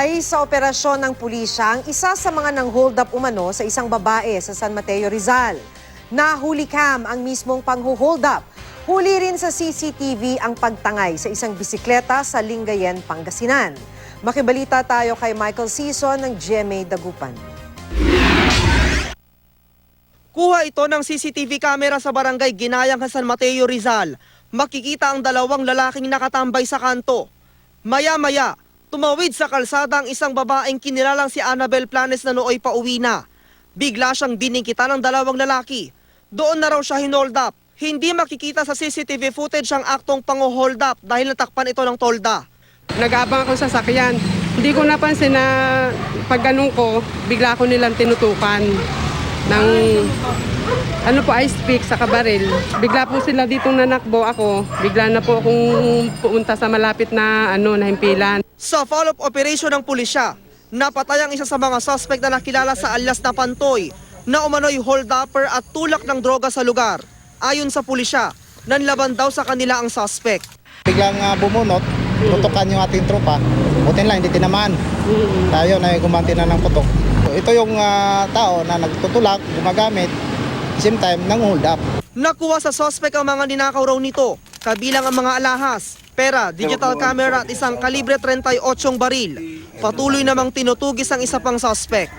Nabuhay sa operasyon ng pulisya ang isa sa mga nang-hold up umano sa isang babae sa San Mateo, Rizal. Nahuli cam ang mismong pang-hold up. Huli rin sa CCTV ang pagtangay sa isang bisikleta sa Lingayen, Pangasinan. Makibalita tayo kay Michael Sison ng GMA Dagupan. Kuha ito ng CCTV camera sa barangay Ginayang sa San Mateo, Rizal. Makikita ang dalawang lalaking nakatambay sa kanto. Maya-maya, tumawid sa kalsada ang isang babaeng kinilalang si Annabel Planes na nooy pauwi na. Bigla siyang biningkita ng dalawang lalaki. Doon na raw siya hinold up. Hindi makikita sa CCTV footage ang aktong pang-hold up dahil natakpan ito ng tolda. Nag-aabang ako sa sasakyan. Hindi ko napansin na pag ganun ko, bigla ko nilang tinutukan ng ice pick sa kabaril. Bigla po sila ditong nanakbo ako. Bigla na po akong pumunta sa malapit na himpilan. Sa follow-up operation ng pulisya, napatay ang isa sa mga suspect na nakilala sa alias na Pantoy na umano'y hold-upper at tulak ng droga sa lugar. Ayon sa pulisya, nanlaban daw sa kanila ang suspect. Biglang bumunot, tutukan yung ating tropa. Butin lang, hindi tinamaan. Tayo na gumanti na ng putok. Ito yung tao na nagtutulak, gumagamit, same time, nang hold up. Nakuha sa suspect ang mga ninakaw raw nito, kabilang ang mga alahas, pera, digital camera at isang kalibre 38 baril. Patuloy namang tinutugis ang isa pang suspect.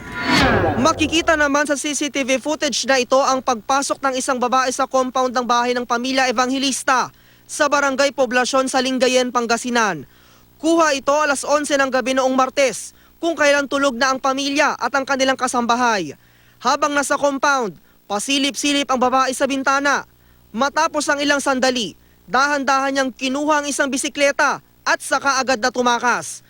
Makikita naman sa CCTV footage na ito ang pagpasok ng isang babae sa compound ng bahay ng pamilya Evangelista sa barangay Poblasyon sa Lingayen, Pangasinan. Kuha ito alas 11 ng gabi noong Martes, kung kailan tulog na ang pamilya at ang kanilang kasambahay. Habang nasa compound, pasilip-silip ang babae sa bintana. Matapos ang ilang sandali, dahan-dahan niyang kinuha ang isang bisikleta at saka agad na tumakas.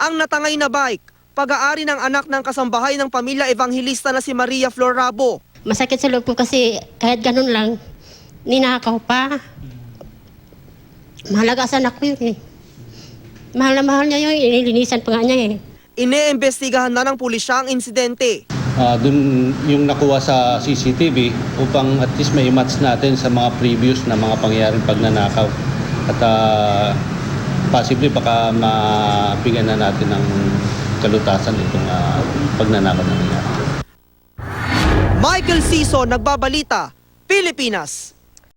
Ang natangay na bike, pag-aari ng anak ng kasambahay ng pamilya Evangelista na si Maria Flor Rabo. Masakit sa loob ko kasi kahit ganun lang, ninakaw pa. Mahalaga sa anak ko yun eh. Mahal na mahal niya yun, inilinisan pa nga niya eh. Ine-imbestigahan na ng pulisya ang insidente. Dun yung nakuha sa CCTV upang at least may match natin sa mga previous na mga pangyayaring pagnanakaw. At possibly baka mabigyan na natin ng kalutasan itong pagnanakaw na nangyari. Michael Sison, Nagbabalita, Pilipinas.